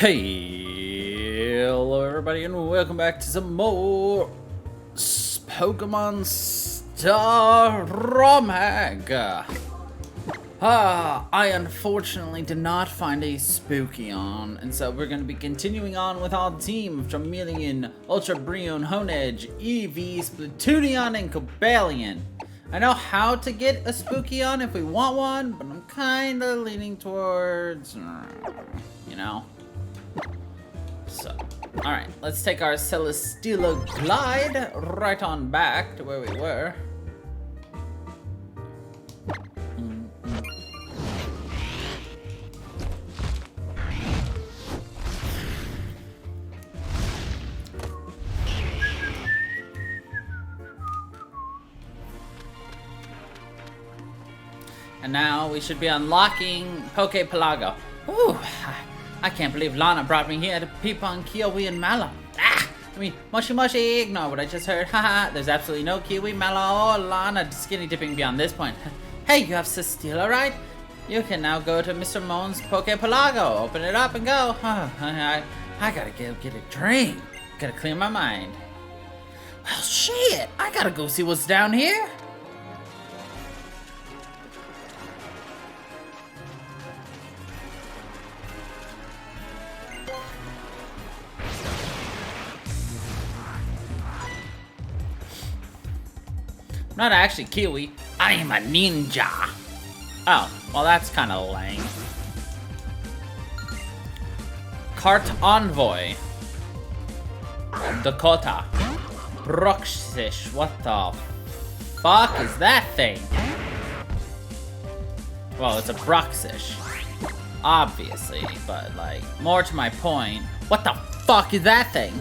Hello everybody and welcome back to some more Pokemon Star Romag. I unfortunately did not find a Spookion, and so we're going to be continuing on with our team of Charmeleon, Ultra Breon, Honedge, Eevee, Splatoonion, and Cobalion. I know how to get a Spookion if we want one, but I'm kind of leaning towards, you know. So, alright, let's take our Celesteela Glide right on back to where we were. And now we should be unlocking Pokepelago. Ooh, I can't believe Lana brought me here to peep on Kiwi and Mallow. Mushy, ignore what I just heard. Haha, there's absolutely no Kiwi, Mallow, or Lana skinny dipping beyond this point. Hey, you have Celesteela, right? You can now go to Mr. Moan's Pokepelago. Open it up and go. I gotta get a drink. Gotta clear my mind. Well, shit, I gotta go see what's down here. Not actually Kiwi, I am a ninja. Oh, well that's kind of lame. Cart Envoy. Dakota. Bruxish, what the fuck is that thing? Well, it's a Bruxish. Obviously, but like, more to my point, what the fuck is that thing?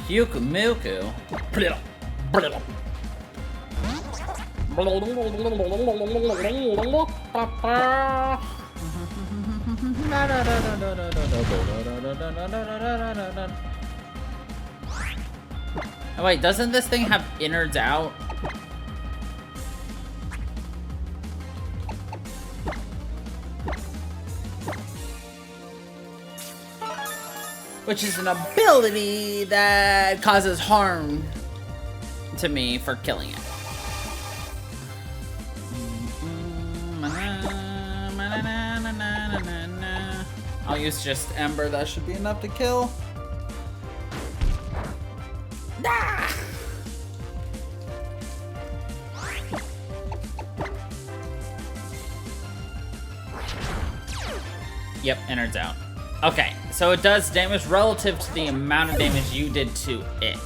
Puke Milku. Oh wait, doesn't this thing have innards out? Which is an ability that causes harm to me for killing it. I'll use just Ember, that should be enough to kill. Yep, innards out. Okay, so it does damage relative to the amount of damage you did to it.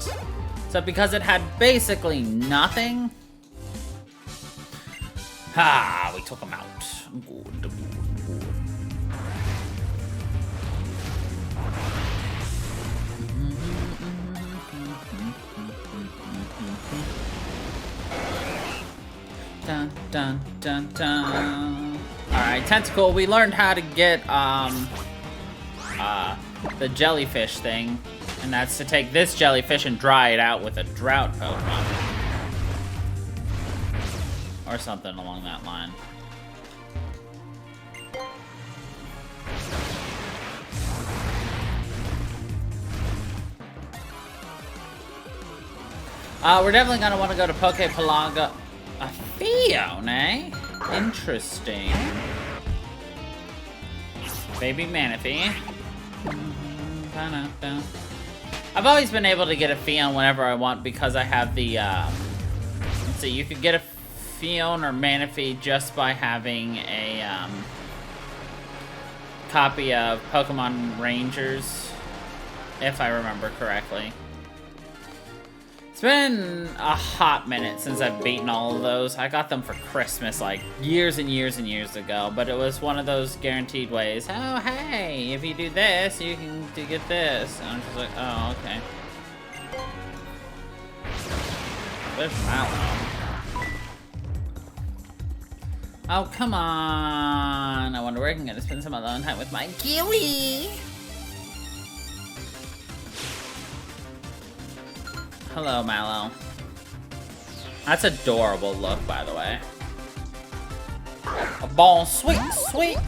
So because it had basically nothing... we took him out. Good. Dun, dun, dun, dun. Alright, Tentacle, we learned how to get, the jellyfish thing, and that's to take this jellyfish and dry it out with a drought Pokemon. Or something along that line. We're definitely gonna want to go to Pokepelago. A Fion, eh? Interesting. Baby Manaphy. I've always been able to get a Fion whenever I want because I have the, let's see, you could get a Fion or Manaphy just by having a, copy of Pokemon Rangers, if I remember correctly. It's been a hot minute since I've beaten all of those. I got them for Christmas like years and years and years ago, but it was one of those guaranteed ways. Oh, hey, if you do this, you can get this. And I'm just like, oh, okay. There's Mallow. Oh, come on. I wonder where I can get to spend some alone time with my Kiwi. Hello, Mallow. That's adorable look, by the way. A ball, sweet, sweet.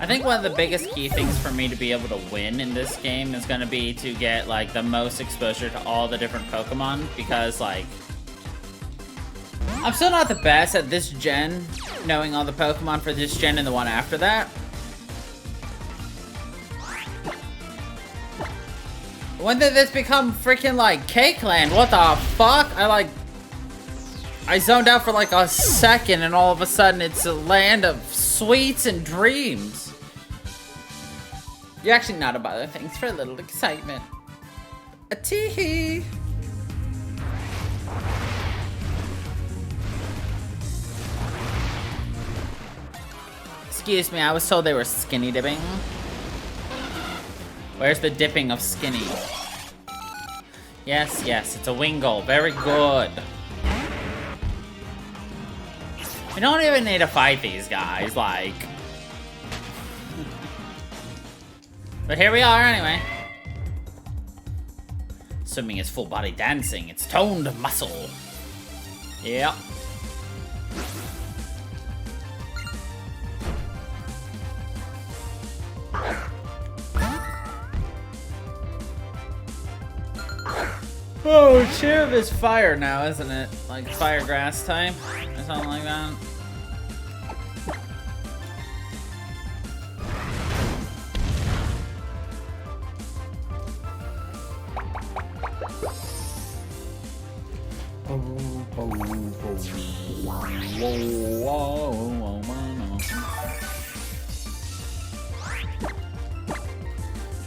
I think one of the biggest key things for me to be able to win in this game is going to be to get, like, the most exposure to all the different Pokemon, because, like, I'm still not the best at this gen, knowing all the Pokemon for this gen and the one after that. When did this become freaking, like, Cake Land? What the fuck? I zoned out for, like, a second, and all of a sudden it's a land of sweets and dreams. You're actually not a bother. Thanks for a little excitement. A tee-hee. Excuse me, I was told they were skinny dipping. Where's the dipping of skinny? Yes, yes, it's a Wingull. Very good. We don't even need to fight these guys, like... But here we are, anyway. Swimming is full body dancing. It's toned muscle. Yep. Oh, Chirp is fire now, isn't it? Like fire grass type or something like that.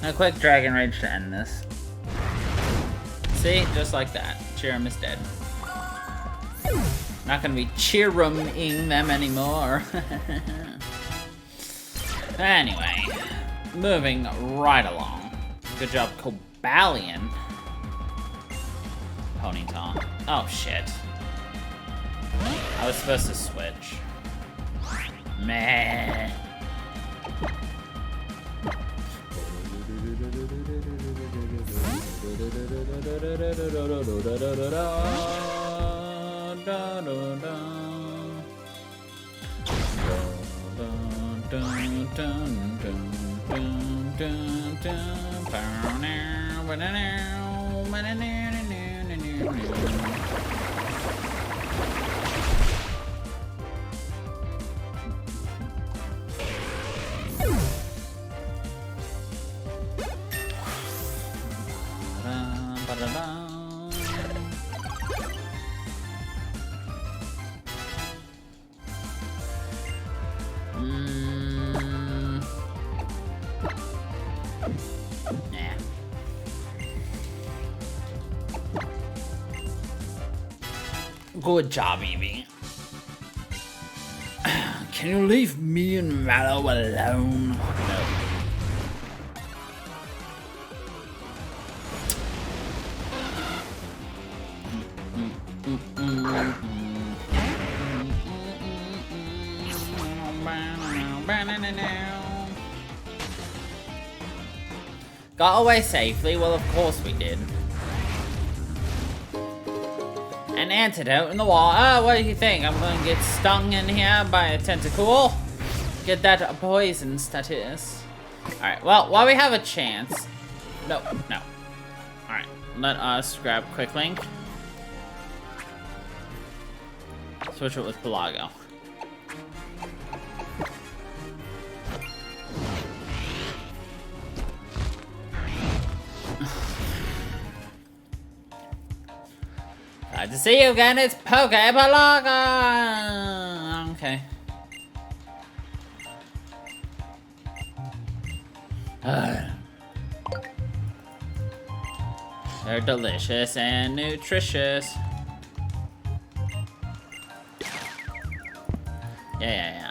A quick Dragon Rage to end this. See? Just like that. Cheerum is dead. Not gonna be cheeruming them anymore. Anyway. Moving right along. Good job, Cobalion. Ponyta. Oh, shit. I was supposed to switch. Meh. Good job, Eevee. Can you leave me and Mallow alone? No. Got away safely? Well, of course we did. An antidote in the wall. Oh, what do you think? I'm gonna get stung in here by a tentacle? Get that poison status. Alright, well, while we have a chance... No. Alright, let us grab Quick Link. Switch it with Pelago. Glad to see you again, it's Pelago! Okay. They're delicious and nutritious. Yeah.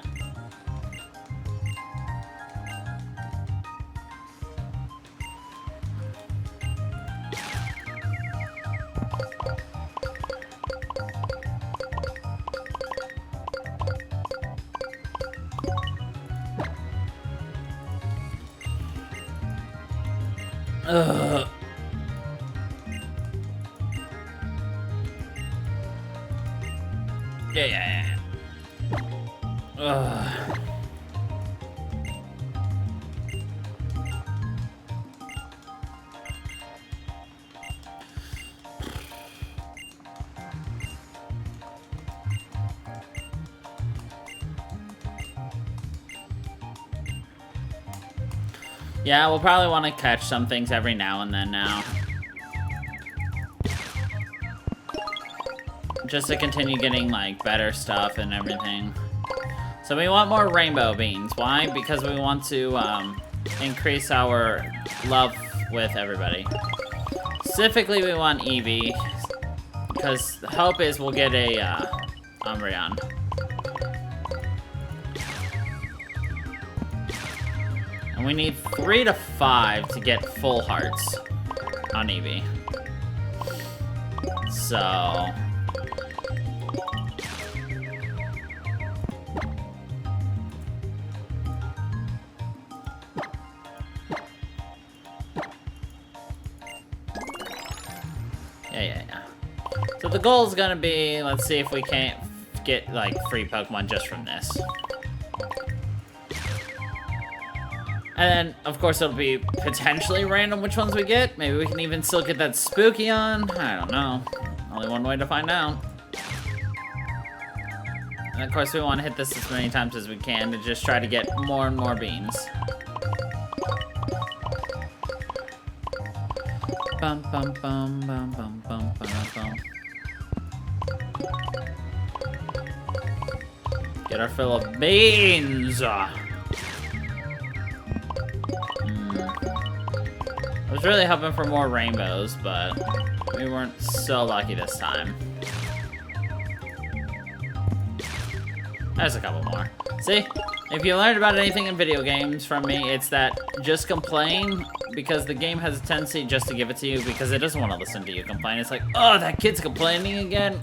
Ugh. Yeah. Ugh. Yeah, we'll probably want to catch some things every now and then now. Just to continue getting, like, better stuff and everything. So we want more rainbow beans. Why? Because we want to, increase our love with everybody. Specifically, we want Eevee. Because the hope is we'll get a, Umbreon. And we need 3 to 5 to get full hearts on Eevee. So... Yeah. So the goal is gonna be, let's see if we can't get, like, free Pokemon just from this. And then, of course, it'll be potentially random which ones we get. Maybe we can even still get that spooky on. I don't know. Only one way to find out. And of course, we want to hit this as many times as we can to just try to get more and more beans. Bum bum bum bum bum bum bum bum. Get our fill of beans. I was really hoping for more rainbows, but we weren't so lucky this time. There's a couple more. See? If you learned about anything in video games from me, it's that just complain because the game has a tendency just to give it to you because it doesn't want to listen to you complain. It's like, oh, that kid's complaining again?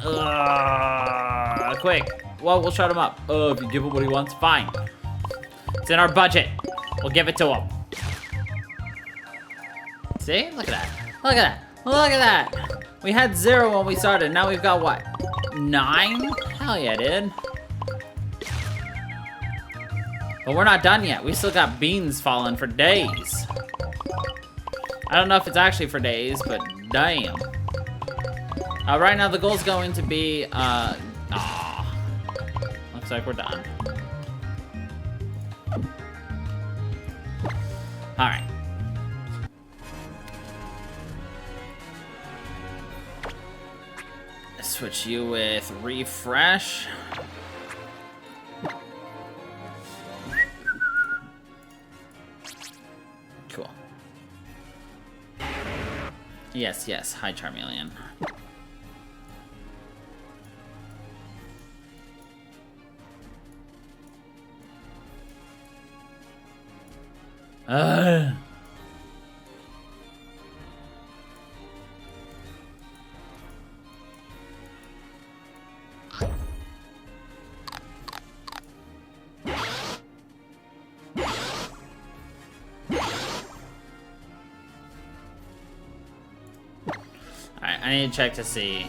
Quick. Well, we'll shut him up. Oh, if you give him what he wants, fine. It's in our budget. We'll give it to him. See? Look at that. Look at that. Look at that. We had 0 when we started. Now we've got what? 9? Hell yeah, dude. But we're not done yet. We still got beans falling for days. I don't know if it's actually for days, but damn. Right now the goal's going to be, looks like we're done. Alright. Switch you with refresh. Cool. Yes. Hi, Charmeleon. Alright, I need to check to see.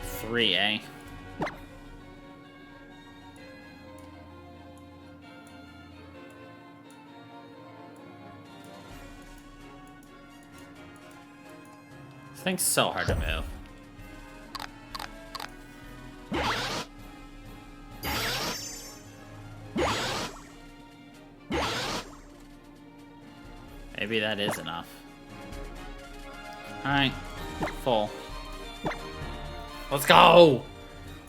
3, eh? This thing's so hard to move. Maybe that is enough. Alright, full. Let's go!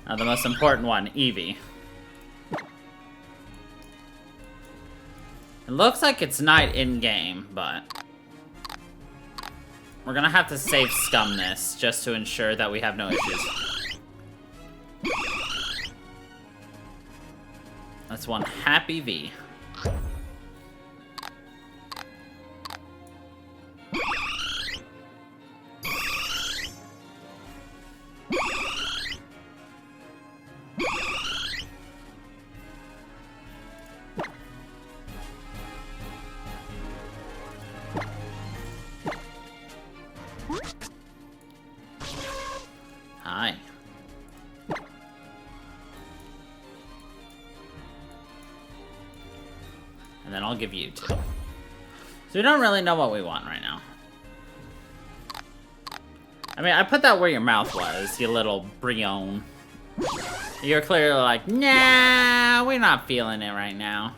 Now the most important one, Eevee. It looks like it's night in-game, but... we're gonna have to save scum this, just to ensure that we have no issues. That's one happy V. Hi. And then I'll give you 2. So we don't really know what we want right now. I mean, I put that where your mouth was, you little Brion. You're clearly like, nah, we're not feeling it right now.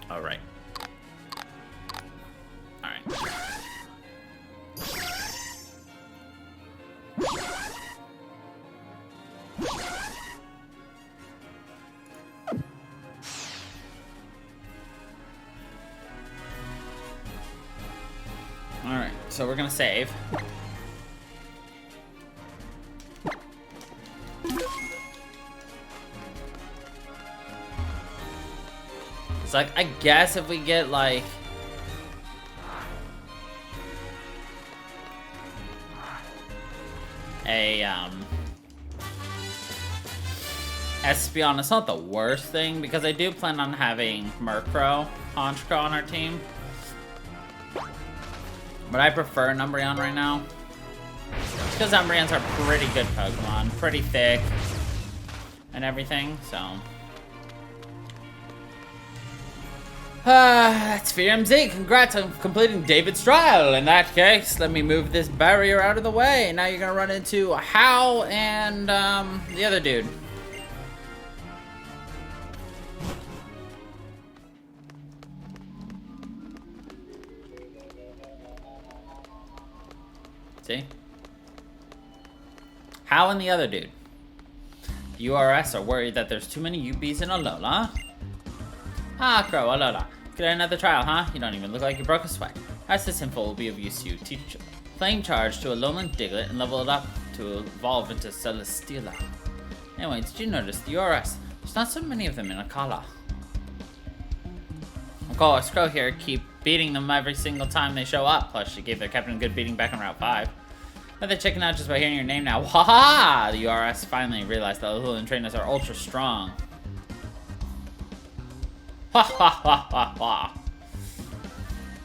Alright. Alright. Alright, so we're gonna save. It's like, I guess if we get like a Espeon, it's not the worst thing because I do plan on having Murkrow, Honchkrow on our team. But I prefer an Umbreon right now. Because Umbreons are pretty good Pokemon. Pretty thick. And everything, so. That's VMZ. Congrats on completing David's trial. In that case, let me move this barrier out of the way. Now you're going to run into Hal and the other dude. See? Hal and the other dude. The URS are worried that there's too many UBs in Alola. Ah, Crow, Alola. Get another trial, huh? You don't even look like you broke a sweat. As this info will be of use to you. Teach Flame Charge to a Alolan Diglett and level it up to evolve into Celesteela. Anyway, did you notice the URS? There's not so many of them in Akala. Of course, Crow here keep beating them every single time they show up. Plus, she gave their captain a good beating back on Route 5. But they're checking out just by hearing your name now. Waha! The URS finally realized that Alolan trainers are ultra strong. Ha ha ha ha ha.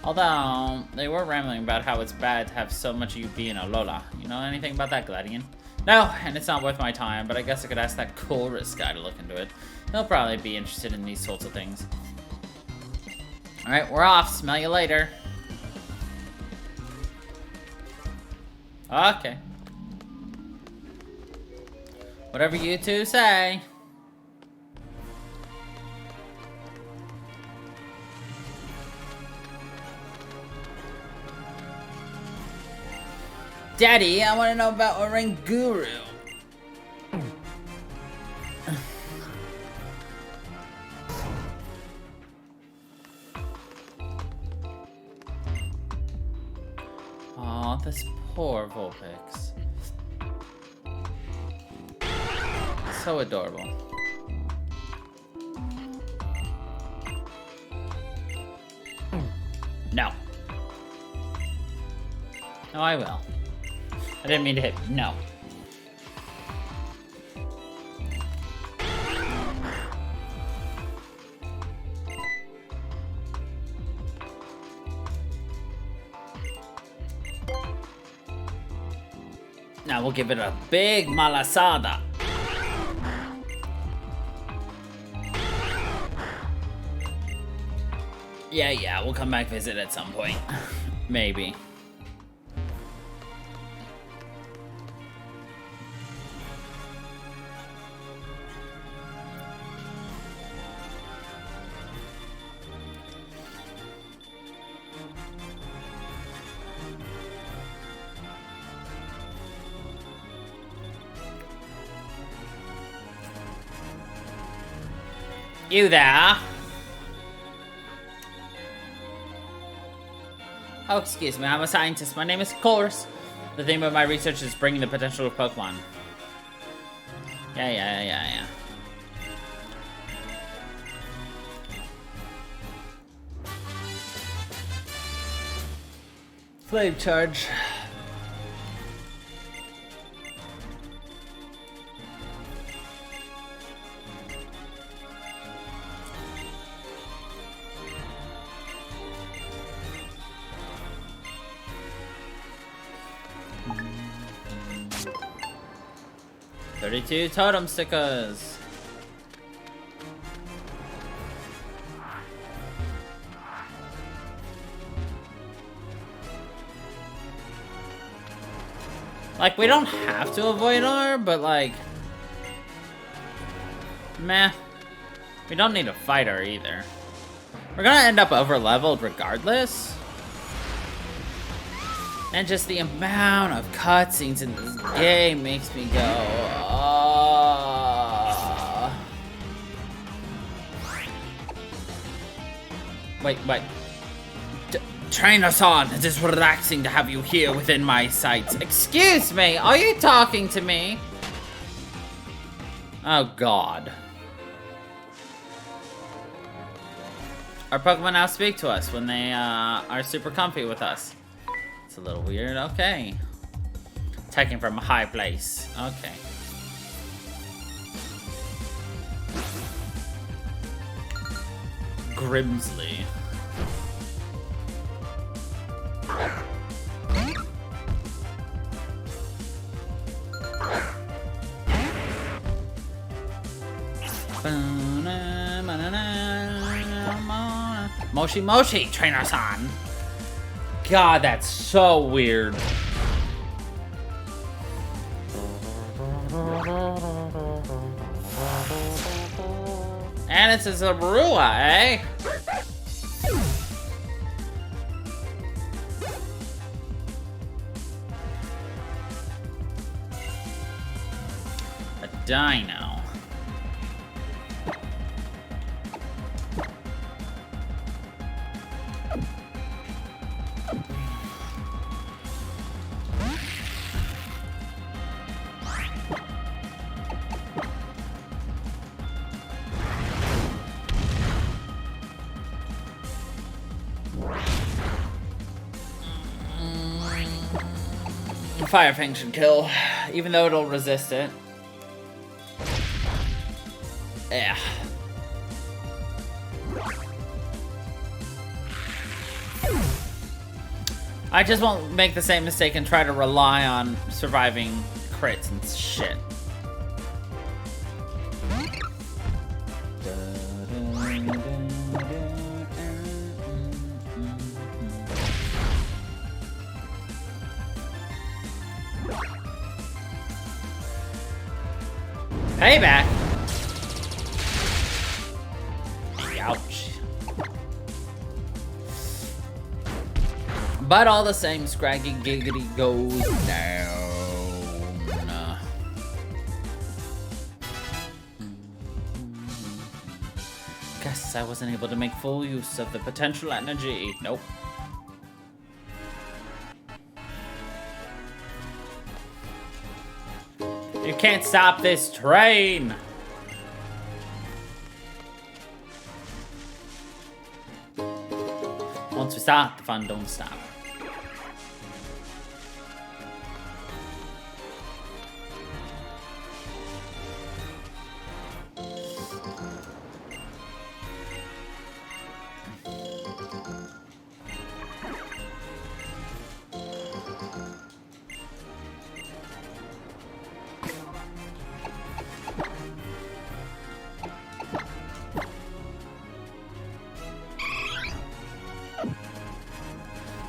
Although, they were rambling about how it's bad to have so much UB in Alola. You know anything about that, Gladian? No, and it's not worth my time, but I guess I could ask that chorus guy to look into it. He'll probably be interested in these sorts of things. Alright, we're off. Smell you later. Okay. Whatever you two say. Daddy, I want to know about Oranguru. Aw, this poor Vulpix. So adorable. No. No, I will. I didn't mean to hit. No. Now we'll give it a big malasada. Yeah, we'll come back visit at some point. Maybe. You there? Oh, excuse me, I'm a scientist. My name is Chorus. The theme of my research is bringing the potential of Pokemon. Yeah. Flame charge. $32 totem stickers. Like, we don't have to avoid her, but like, meh. We don't need to fight her either. We're gonna end up over leveled regardless. And just the amount of cutscenes in this game makes me go, Wait. Trainer-san, it is relaxing to have you here within my sights. Excuse me, are you talking to me? Oh god. Our Pokemon now speak to us when they are super comfy with us. It's a little weird, okay. Taken from a high place, okay. Grimsley. Moshi, Trainer-san. God, that's so weird. And it's a Zorua, eh? A dino. Fire Fang should kill, even though it'll resist it. Yeah. I just won't make the same mistake and try to rely on surviving crits and shit. Payback. Ouch. But all the same, Scraggy Giggity goes down. Guess I wasn't able to make full use of the potential energy. Nope. You can't stop this train! Once we start, the fun don't stop.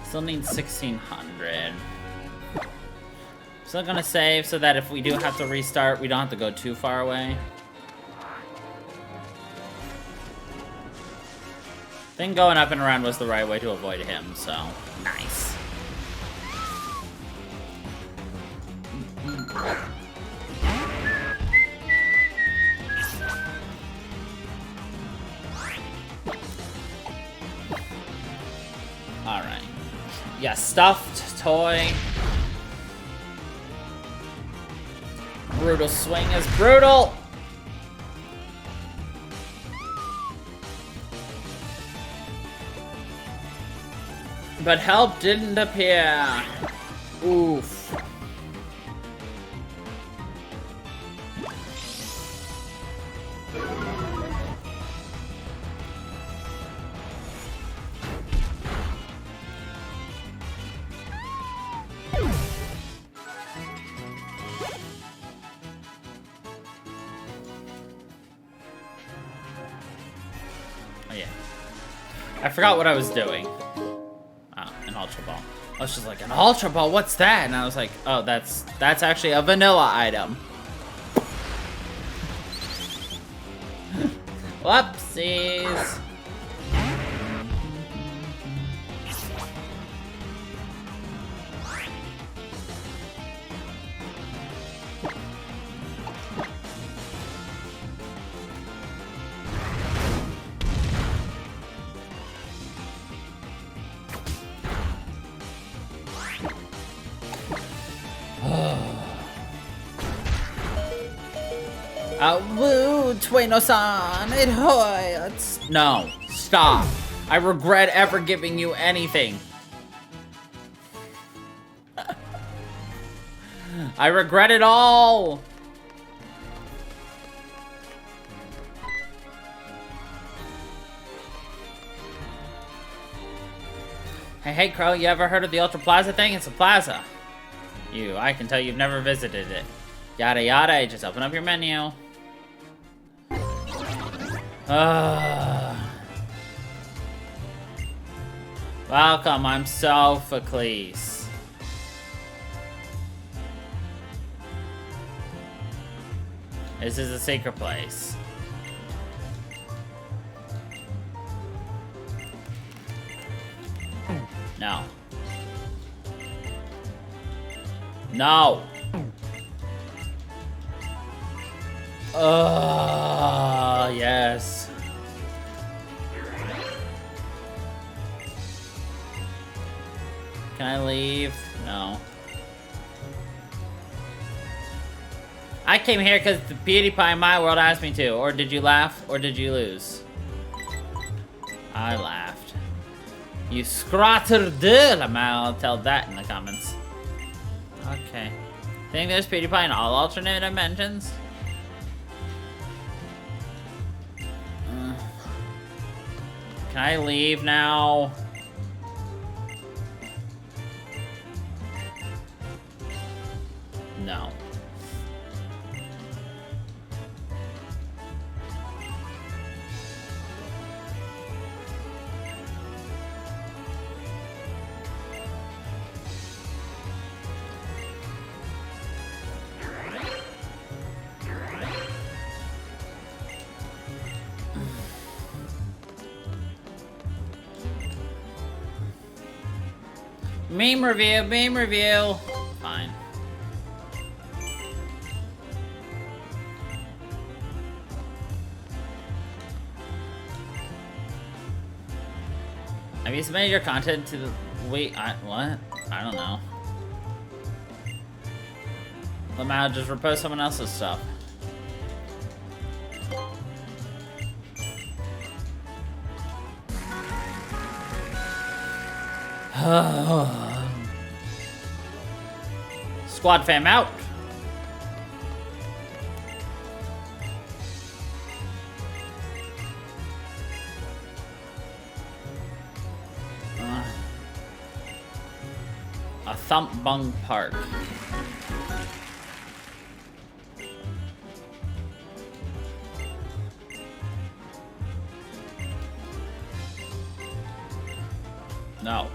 Still need 1600. Still gonna save so that if we do have to restart, we don't have to go too far away. I think going up and around was the right way to avoid him, so nice. Alright. Yeah, stuffed toy. brutal swing is brutal. But help didn't appear. Oof. Oh yeah. I forgot what I was doing. Oh, an Ultra Ball. I was just like, an Ultra Ball, what's that? And I was like, oh, that's actually a vanilla item. Whoopsies. Woo, Tueno-san, it hurts. No, stop. I regret ever giving you anything. I regret it all. Hey, Crow, you ever heard of the Ultra Plaza thing? It's a plaza. I can tell you've never visited it. Yada yada, just open up your menu. Welcome, I'm Sophocles. This is a secret place. No. No. Yes. Can I leave? No. I came here because the PewDiePie in my world asked me to. Or did you laugh? Or did you lose? I laughed. You scrotter I'll tell that in the comments. Okay. Think there's PewDiePie in all alternate dimensions? Can I leave now? No. Meme review. Fine. Have you submitted your content to the... Wait, what? I don't know. Lamau, just repost someone else's stuff. Squad fam out. A thump bung park. No.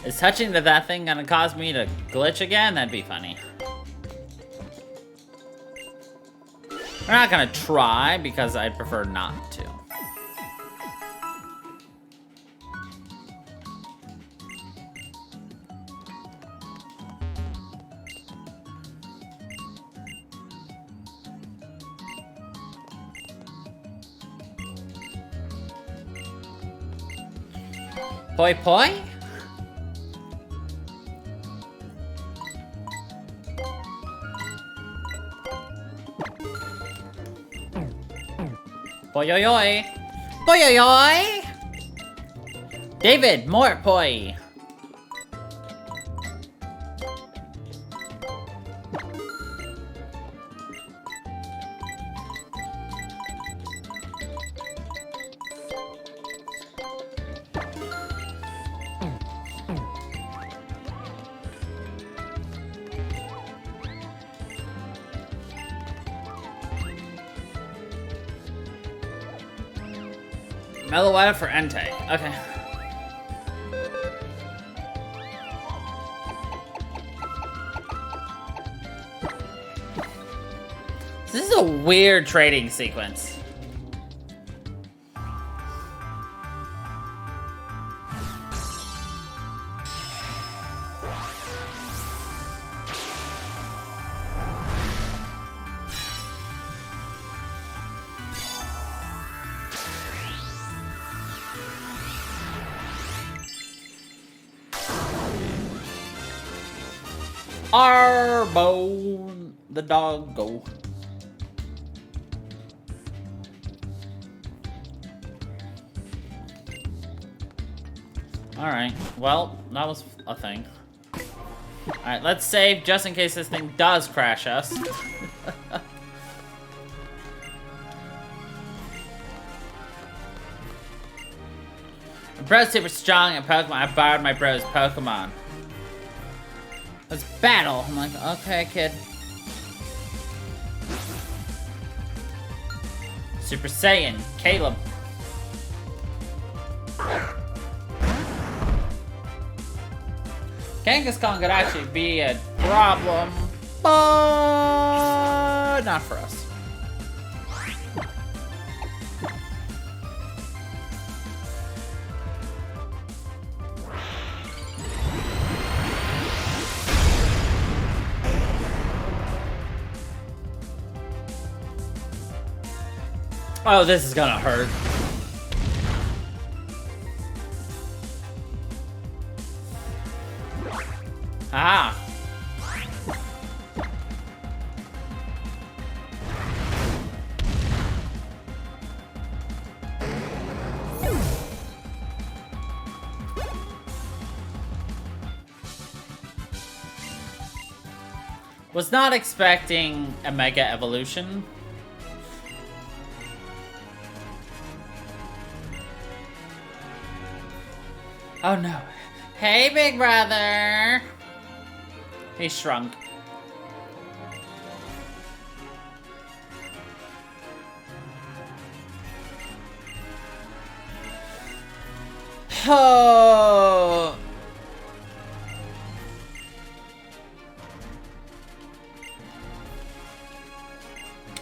Is touching to that thing gonna cause me to glitch again? That'd be funny. We're not gonna try because I'd prefer not to. Poi poi? Boyoyoy! Boyoyoy! David, more poi! Meloetta for Entei. Okay. This is a weird trading sequence. Arbone, the doggo. Alright, well, that was a thing. Alright, let's save just in case this thing does crash us. My bro's super strong at Pokemon. I borrowed my bro's Pokemon. Let's battle. I'm like, okay, kid. Super Saiyan, Caleb. Kangaskhan could actually be a problem, but not for us. Oh, this is gonna hurt. Ah. Was not expecting a Mega Evolution. Oh no. Hey, big brother. He shrunk. Oh.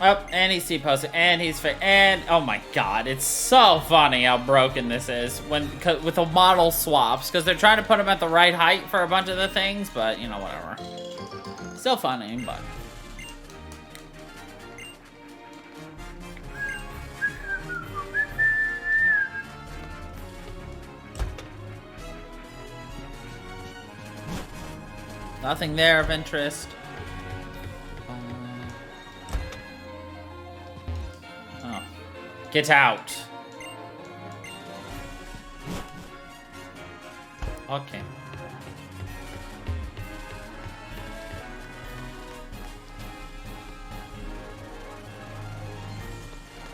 Oh, and he's C-posted, and he's and oh my god, it's so funny how broken this is with the model swaps, because they're trying to put him at the right height for a bunch of the things, but you know, whatever. Still funny, but nothing there of interest. Get out. Okay.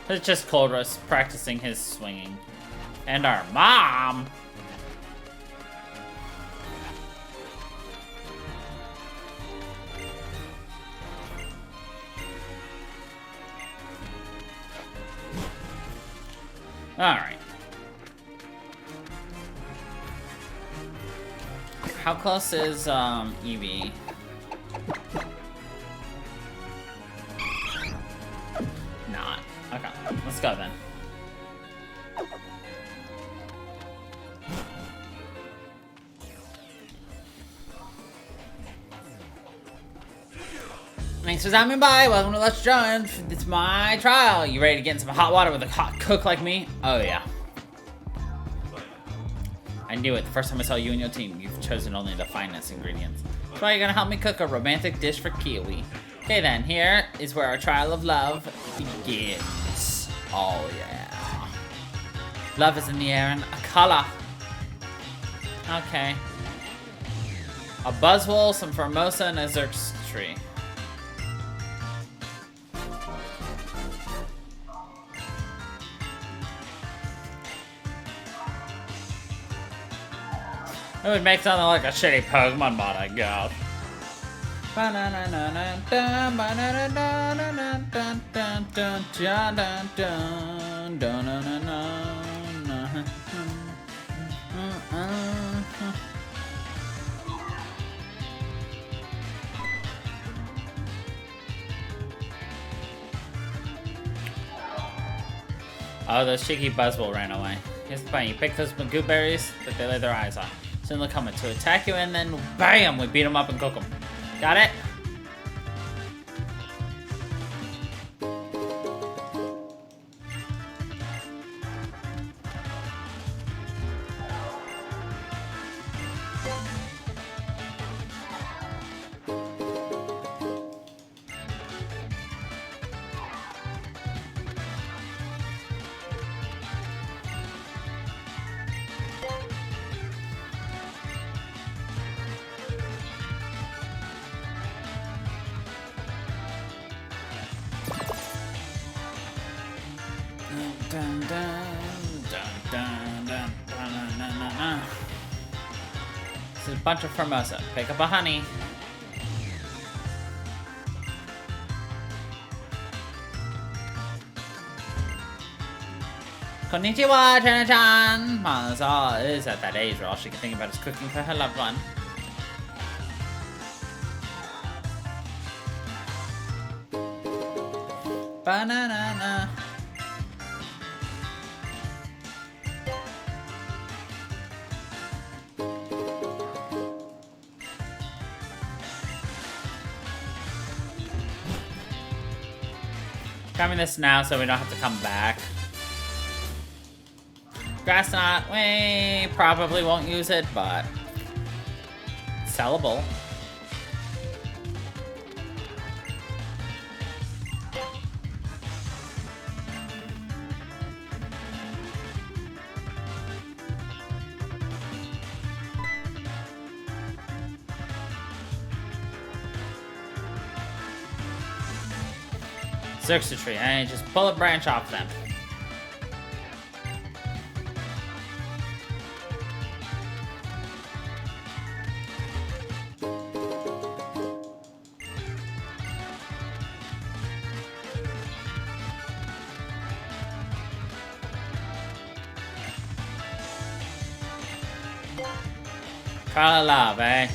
It's just Coldrus practicing his swinging. And our mom! Alright. How close is Eevee? Not. Okay, let's go then. Thanks for stopping by. Welcome to Let's Join. It's my trial. You ready to get in some hot water with a hot cook like me? Oh yeah. I knew it. The first time I saw you and your team, you've chosen only the finest ingredients. That's why you're gonna help me cook a romantic dish for Kiwi. Okay then, here is where our trial of love begins. Oh yeah. Love is in the air and a color. Okay. A buzzwole, some Formosa, and a Xerx tree. It would make something like a shitty Pokemon mod, I guess. Oh, those cheeky Buzzwole ran away. Here's the point. You pick those Magoo berries that they lay their eyes on. Soon they'll come to attack you, and then BAM! We beat them up and cook them. Got it? Dun, dun, dun, dun, dun, dun, dun, dun, dun. This is a bunch of Formosa. Pick up a honey. Konnichiwa, Chana-chan! Maza is at that age where all she can think about is cooking for her loved one. Banana. Coming this now so we don't have to come back. Grass knot, we probably won't use it, but it's sellable. Xerx tree, and just pull a branch off them. Color love, eh?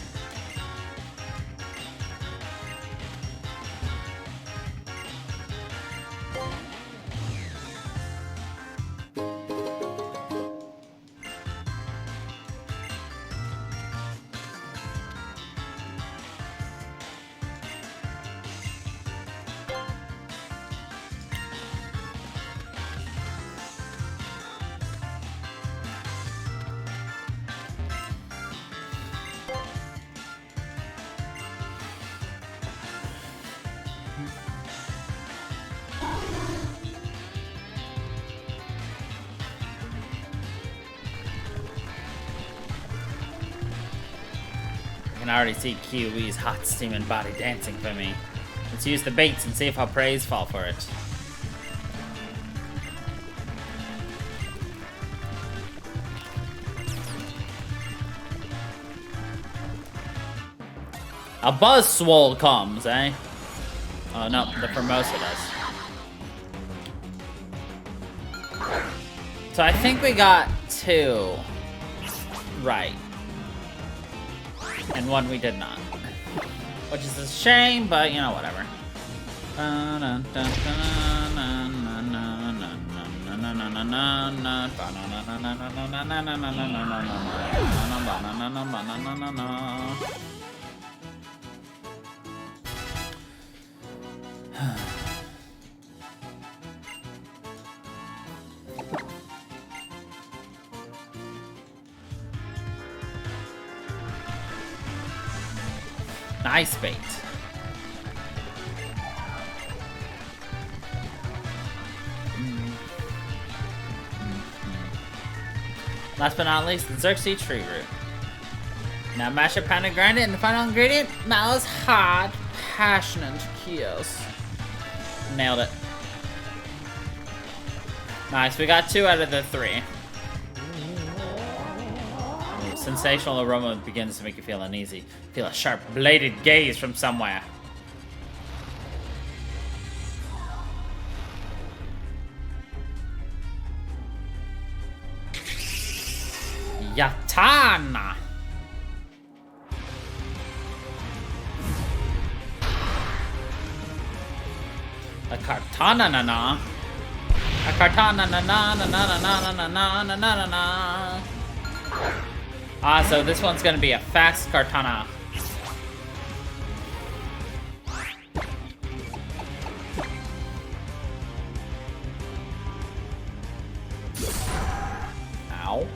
I can already see Kiwi's hot steaming body dancing for me. Let's use the baits and see if our praise fall for it. A Buzzwole comes, eh? Oh no, the Formosa does. So I think we got 2 right. And 1 we did not. Which is a shame, but you know, whatever. Nice bait. Last but not least, the Xerxes tree root. Now mash it, pound it, grind it, and the final ingredient, Mal's hot, passionate kios. Nailed it. Nice, we got 2 out of the 3. Ooh, sensational aroma begins to make you feel uneasy. Feel a sharp, bladed gaze from somewhere. Yatana! A Kartana na na. A Kartana na na na na na na na na na na. Ah, so this one's gonna be a fast Kartana. Ow.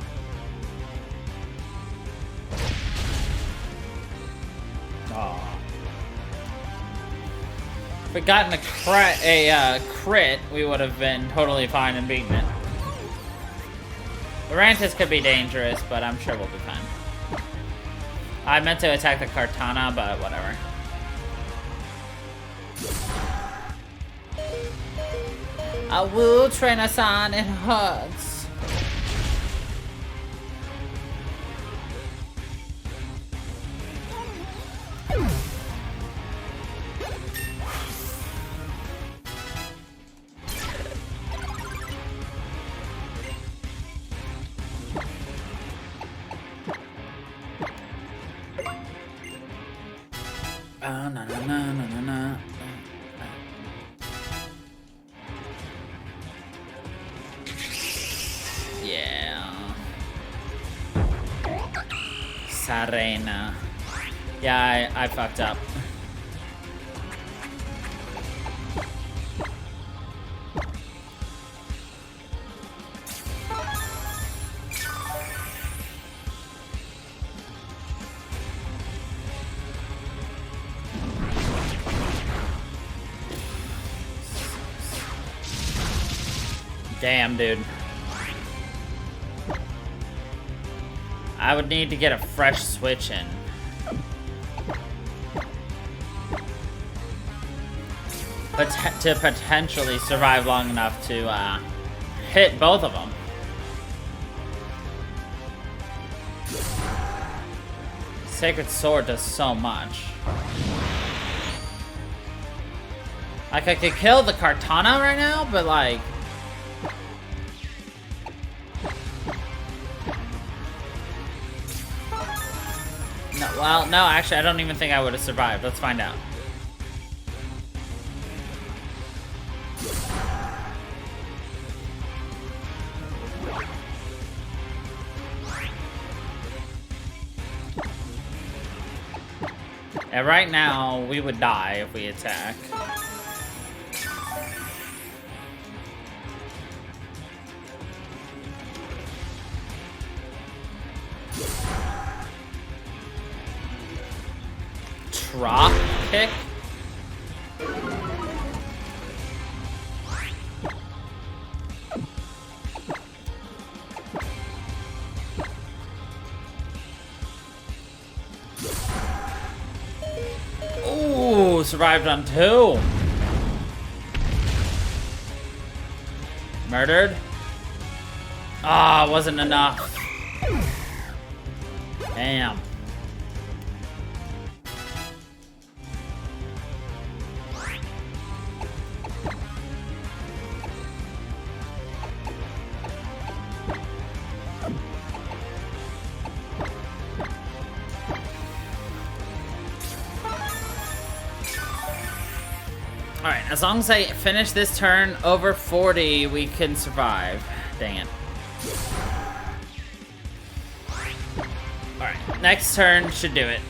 Oh. If we'd gotten a crit, we would have been totally fine and beaten it. Urantis could be dangerous, but I'm sure we'll be fine. I meant to attack the Kartana, but whatever. I will train us on, it hurts. Na na na na na na. Yeah. Sarena. Yeah, I fucked up. Damn, dude. I would need to get a fresh switch in. But to potentially survive long enough to hit both of them. Sacred Sword does so much. Like, I could kill the Kartana right now, but like... No, well, no, actually, I don't even think I would have survived. Let's find out. And right now, we would die if we attack. Drop kick. Ooh, survived on 2. Murdered. Ah, wasn't enough. Damn. Alright, as long as I finish this turn over 40, we can survive. Dang it. Alright, next turn should do it.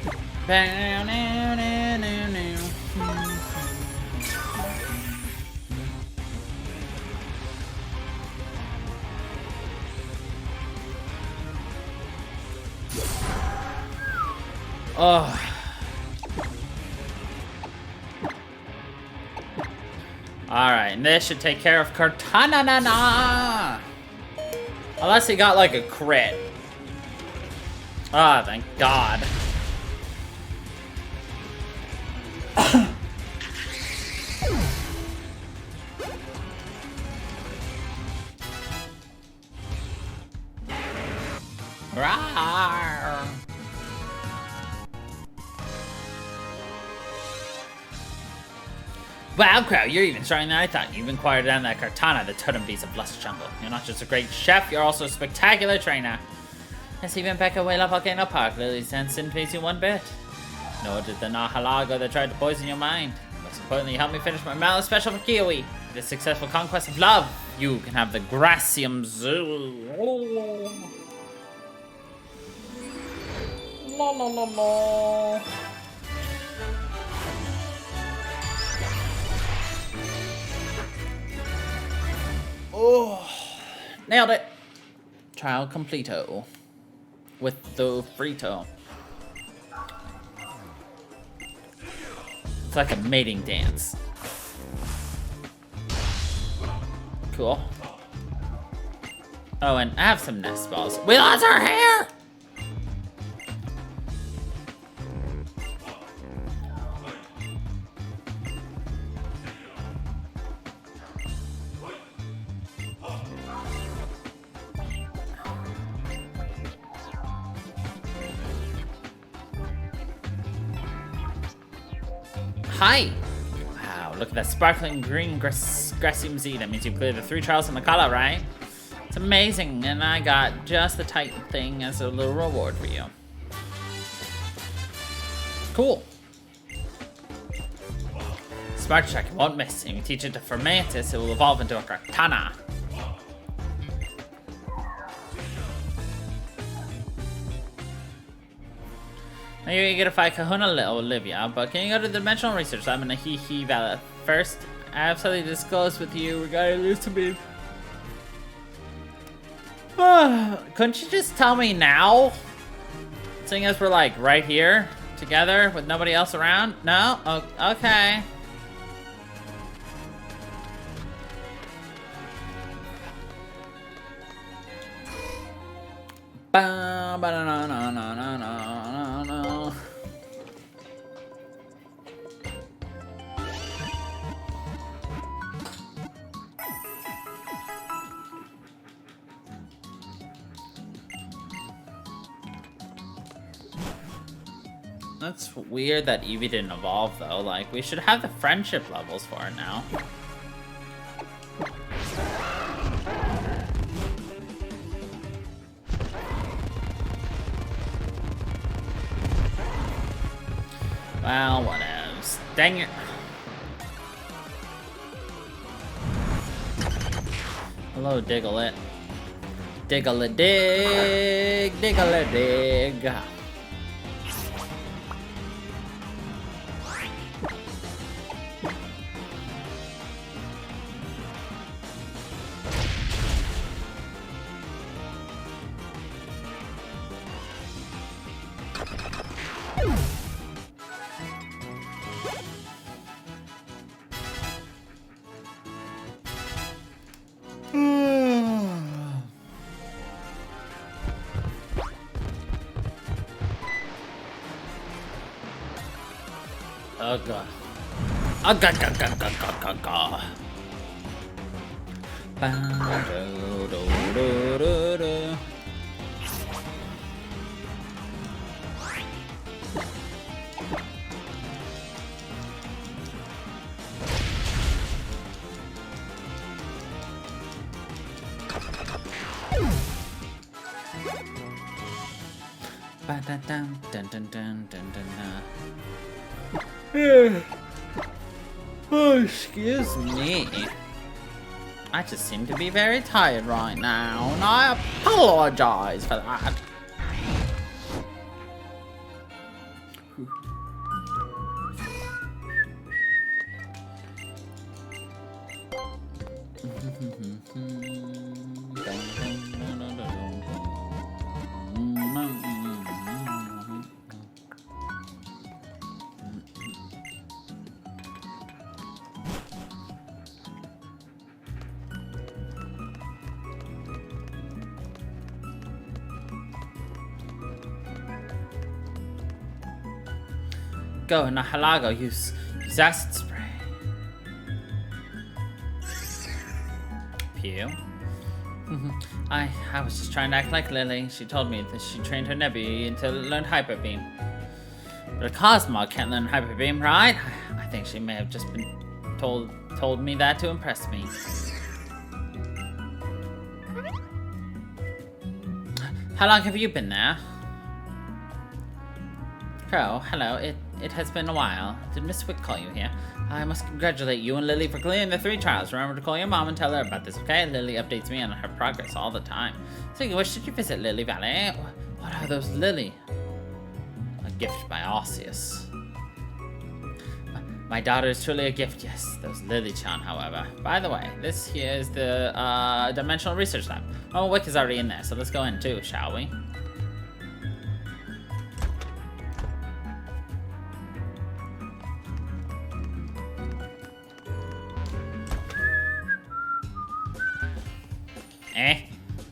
Oh. Alright, and this should take care of Cortana. Unless he got like a crit. Ah, thank God. Rawr. Wow, Crow, you're even stronger than I thought. You've acquired down that Cortana, the totem beast of Lust Jungle. You're not just a great chef, you're also a spectacular trainer. Yes, even Becca Whale Volcano Park, Lily Sense didn't please you one bit. Nor did the Nahalago that tried to poison your mind. Most importantly, you helped me finish my Mallow special for Kiwi. The successful conquest of love. You can have the Gracium Zoo. La la la la. Oh, nailed it. Trial completo. With the Frito. It's like a mating dance. Cool. Oh, and I have some nest balls. We lost our hair! Hi! Wow, look at that sparkling green Gracium Z. That means you cleared the 3 trials in the color, right? It's amazing, and I got just the Titan thing as a little reward for you. Cool. Smart Check won't miss. If you teach it to Fermentus, it will evolve into a Cortana. Now you're gonna fight Kahuna Olivia, but can you go to the Dimensional Research Lab in the Hee Valley first? I have something to discuss with you regarding Lucibid. Couldn't you just tell me now? Seeing as we're like right here together with nobody else around? No? Oh, okay. That's weird that Eevee didn't evolve though. Like, we should have the friendship levels for it now. Well, whatevs. Dang it. Hello, Diglett. Diggle-a-dig, diggle-a-dig. Oh god. Oh god, god, god, god, god, god, god. Ba-do-do-do-do. Ba-da-dum, dun, dun, dun, dun, dun, dun. Oh, excuse me. I just seem to be very tired right now, and I apologize for that. Go, Nahalago, use acid spray. Pew. I was just trying to act like Lily. She told me that she trained her Nebby until it learned Hyper Beam. But a Cosmog can't learn Hyper Beam, right? I think she may have just been told me that to impress me. How long have you been there? Crow, hello. It has been a while. Did Miss Wick call you here? I must congratulate you and Lily for clearing the 3 trials. Remember to call your mom and tell her about this, okay? Lily updates me on her progress all the time. Speaking of which, did you visit Lily Valley? What are those, Lily? A gift by Arceus. My daughter is truly a gift, yes. Those Lily-chan, however. By the way, this here is the Dimensional Research Lab. Oh, Wick is already in there, so let's go in too, shall we?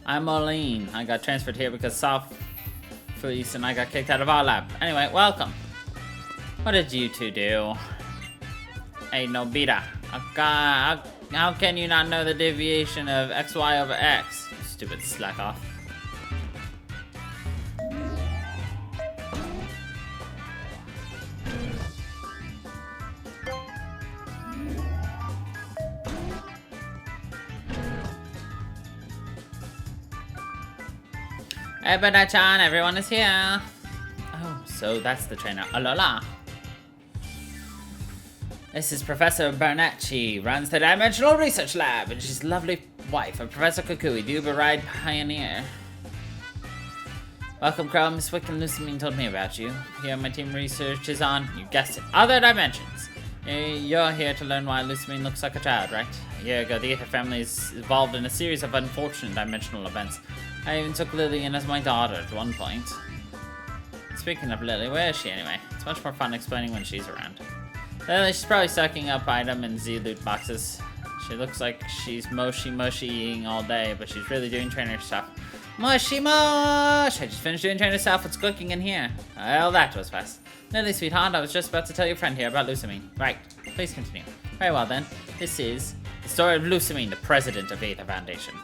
I'm Marlene. I got transferred here because Soft Fleece and I got kicked out of our lab. Anyway, welcome. What did you two do? Hey, Nobita. How can you not know the deviation of xy over x? You stupid slack off. Hey, Bada-chan, everyone is here. Oh, so that's the trainer. Alola. This is Professor Burnett. She runs the Dimensional Research Lab, and she's lovely wife of Professor Kukui, the Uber-Ride pioneer. Welcome, Crow. Miss Wick and Lucamine told me about you. Here, my team research is on, you guessed it, other dimensions. You're here to learn why Lucamine looks like a child, right? A year ago, the Aether family is involved in a series of unfortunate dimensional events. I even took Lily in as my daughter at one point. Speaking of Lily, where is she anyway? It's much more fun explaining when she's around. Lily, she's probably sucking up item and Z-loot boxes. She looks like she's mushy-eating all day, but she's really doing trainer stuff. Mushy-mush! I just finished doing trainer stuff. What's cooking in here? Well, that was fast. Lily, sweetheart, I was just about to tell your friend here about Lucamine. Right, please continue. Very well then. This is the story of Lucamine, the president of the Aether Foundation.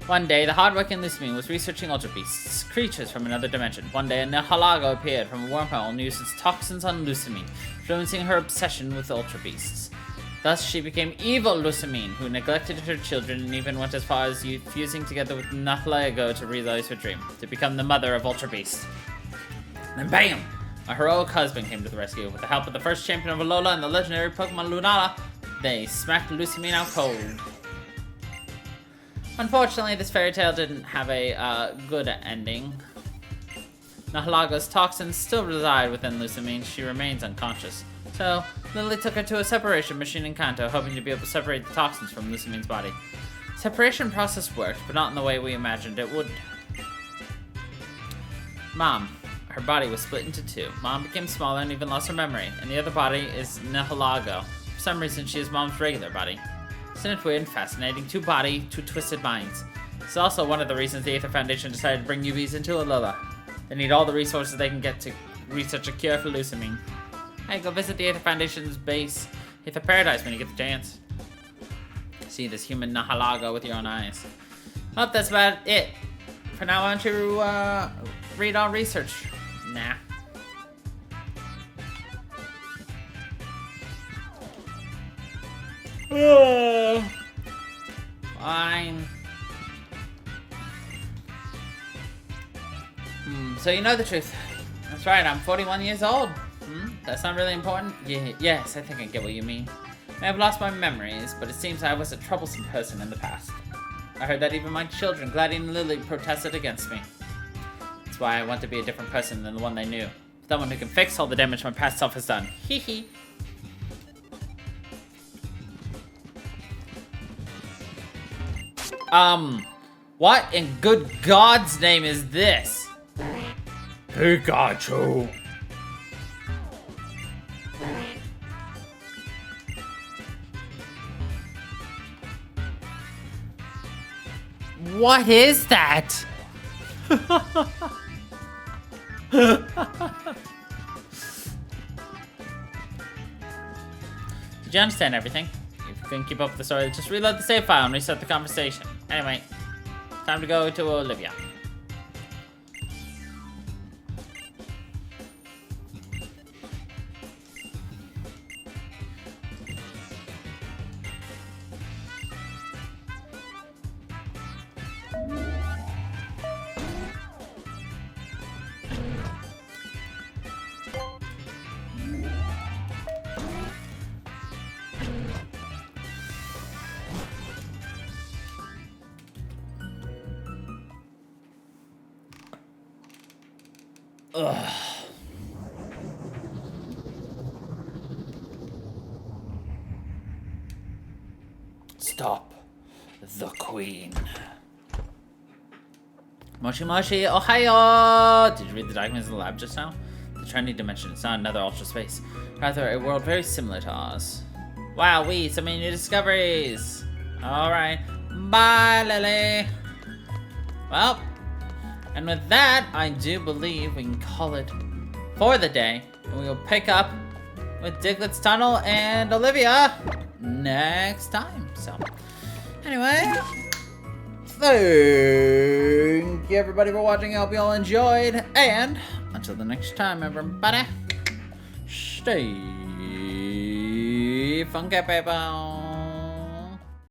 One day, the hard-working Lucamine was researching Ultra Beasts, creatures from another dimension. One day, a Nihalago appeared from a wormhole and used its toxins on Lucamine, influencing her obsession with Ultra Beasts. Thus, she became evil Lucamine, who neglected her children and even went as far as fusing together with Nihalago to realize her dream, to become the mother of Ultra Beasts. Then bam! A heroic husband came to the rescue. With the help of the first champion of Alola and the legendary Pokemon Lunala, they smacked Lucamine out cold. Unfortunately, this fairy tale didn't have a good ending. Nihilaga's toxins still reside within Lucamine. She remains unconscious. So, Lily took her to a separation machine in Kanto, hoping to be able to separate the toxins from Lucamine's body. Separation process worked, but not in the way we imagined it would. Mom. Her body was split into 2. Mom became smaller and even lost her memory, and the other body is Nihalago. For some reason, she is Mom's regular body. Isn't it weird and fascinating? 2 body, 2 twisted minds. It's also one of the reasons the Aether Foundation decided to bring UVs into Alola. They need all the resources they can get to research a cure for Lucamine. Hey, go visit the Aether Foundation's base, Aether Paradise, when you get the chance. See this human Nihalago with your own eyes. Well, that's about it. For now, why don't you read our research? Nah. Fine. So you know the truth. That's right, I'm 41 years old. That's not really important? Yes, I think I get what you mean. I have lost my memories, but it seems I was a troublesome person in the past. I heard that even my children, Gladdy and Lily, protested against me. That's why I want to be a different person than the one they knew. Someone who can fix all the damage my past self has done. Hee hee. What in good God's name is this? Pikachu. What is that? Did you understand everything? If you couldn't keep up with the story, just reload the save file and reset the conversation. Anyway, time to go to Olivia. Ugh. Stop the queen. Moshi Moshi, Ohio! Did you read the documents in the lab just now? The trendy dimension, it's not another ultra space. Rather, a world very similar to ours. Wow, so many new discoveries! Alright, bye Lily! Well, and with that, I do believe we can call it for the day. And we will pick up with Diglett's Tunnel and Olivia next time. So, anyway, thank you everybody for watching. I hope you all enjoyed. And until the next time, everybody, stay funky, people.